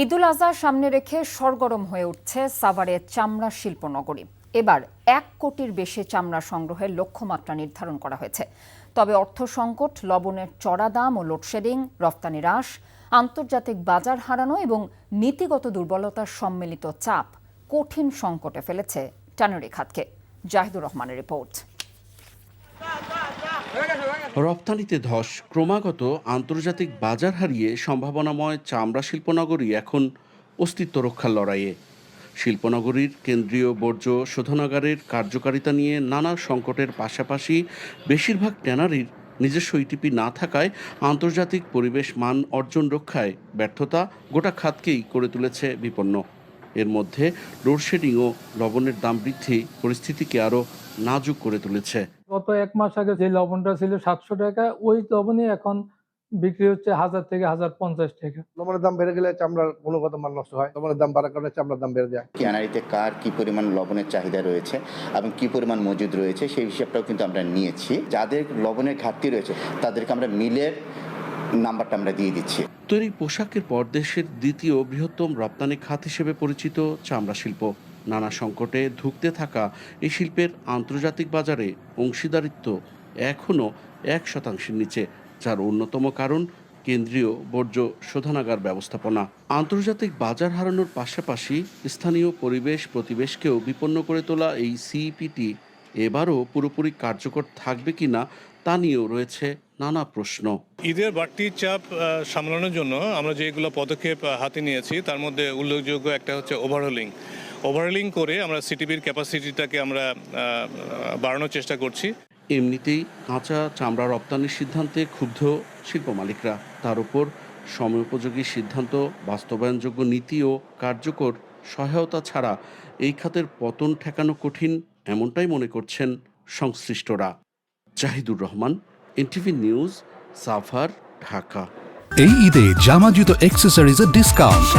ঈদুল আজহা সামনে রেখে সরগরম হয়ে উঠছে সাভারের চামড়া শিল্পনগরী। এবার 1 কোটির বেশি চামড়া সংগ্রহের লক্ষ্যমাত্রা নির্ধারণ করা হয়েছে। তবে অর্থ সংকট, লবণের চড়া দাম ও লোডশেডিং, রপ্তানি হ্রাস, আন্তর্জাতিক বাজার হারানো এবং নীতিগত দুর্বলতার সম্মিলিত চাপ কঠিন সংকটে ফেলেছে ট্যানারি খাতকে। জাহিদুর রহমানের রিপোর্ট। রপ্তানিতে ধস, ক্রমাগত আন্তর্জাতিক বাজার হারিয়ে সম্ভাবনাময় চামড়া শিল্পনগরী এখন অস্তিত্ব রক্ষার লড়াইয়ে। শিল্পনগরীর কেন্দ্রীয় বর্জ্য শোধনাগারের কার্যকারিতা নিয়ে নানা সংকটের পাশাপাশি বেশিরভাগ ট্যানারির নিজস্ব ইটিপি না থাকায় আন্তর্জাতিক পরিবেশ মান অর্জন রক্ষায় ব্যর্থতা গোটা খাতকেই করে তুলেছে বিপন্ন। এর মধ্যে লোডশেডিং ও লবণের দাম বৃদ্ধি পরিস্থিতিকে আরও নাজুক করে তুলেছে। গত 1 মাস আগে যে লবণটা ছিল 700 টাকা, ওই লবণই এখন বিক্রি হচ্ছে 1000 থেকে 1050 টাকা। লবণের দাম বেড়ে গেলে চামড়ার গুণগত মান নষ্ট হয়। লবণের দাম বাড়ার কারণে চামড়ার দাম বেড়ে যায়। ট্যানারিতে কার কি পরিমাণ লবণের চাহিদা রয়েছে এবং কি পরিমাণ মজুদ রয়েছে সেই হিসাবটাও কিন্তু আমরা নিয়েছি। যাদের লবণের ঘাটতি রয়েছে তাদেরকে আমরা মিলের নাম্বারটা আমরা দিয়ে দিচ্ছি। তৈরি পোশাকের পর দেশের দ্বিতীয় বৃহত্তম রপ্তানি খাত হিসেবে পরিচিত চামড়া শিল্প নানা সংকটে ধুঁকতে থাকা এই শিল্পের আন্তর্জাতিক বাজারে অংশীদারিত্ব এখনও 1% নিচে, যার অন্যতম কারণ কেন্দ্রীয় বর্জ্য শোধনাগার ব্যবস্থাপনা। আন্তর্জাতিক বাজার হারানোর পাশাপাশি স্থানীয় পরিবেশ প্রতিবেশকেও বিপন্ন করে তোলা এই সিইপিটি এবারও পুরোপুরি কার্যকর থাকবে কিনা তা নিয়েও রয়েছে নানা প্রশ্ন। ঈদের বাড়তি চাপ সামলানোর জন্য আমরা যেগুলো পদক্ষেপ হাতে নিয়েছি তার মধ্যে উল্লেখযোগ্য একটা হচ্ছে ওভারহোলিং করে আমরা সিটিবির ক্যাপাসিটিটাকে আমরা বাড়ানোর চেষ্টা করছি। এমনিতেই কাঁচা চামড়া রপ্তানির সিদ্ধান্তে ক্ষুব্ধ শিল্প মালিকরা, তার উপর সময়োপযোগী সিদ্ধান্ত, বাস্তবায়নযোগ্য নীতি ও কার্যকর সহায়তা ছাড়া এই খাতের পতন ঠেকানো কঠিন, এমনটাই মনে করছেন সংশ্লিষ্টরা। Zahidur Rahman, NTV news, Savar, Dhaka. এই ঈদে জামা জুতো অ্যাক্সেসরিজের ডিসকাউন্ট।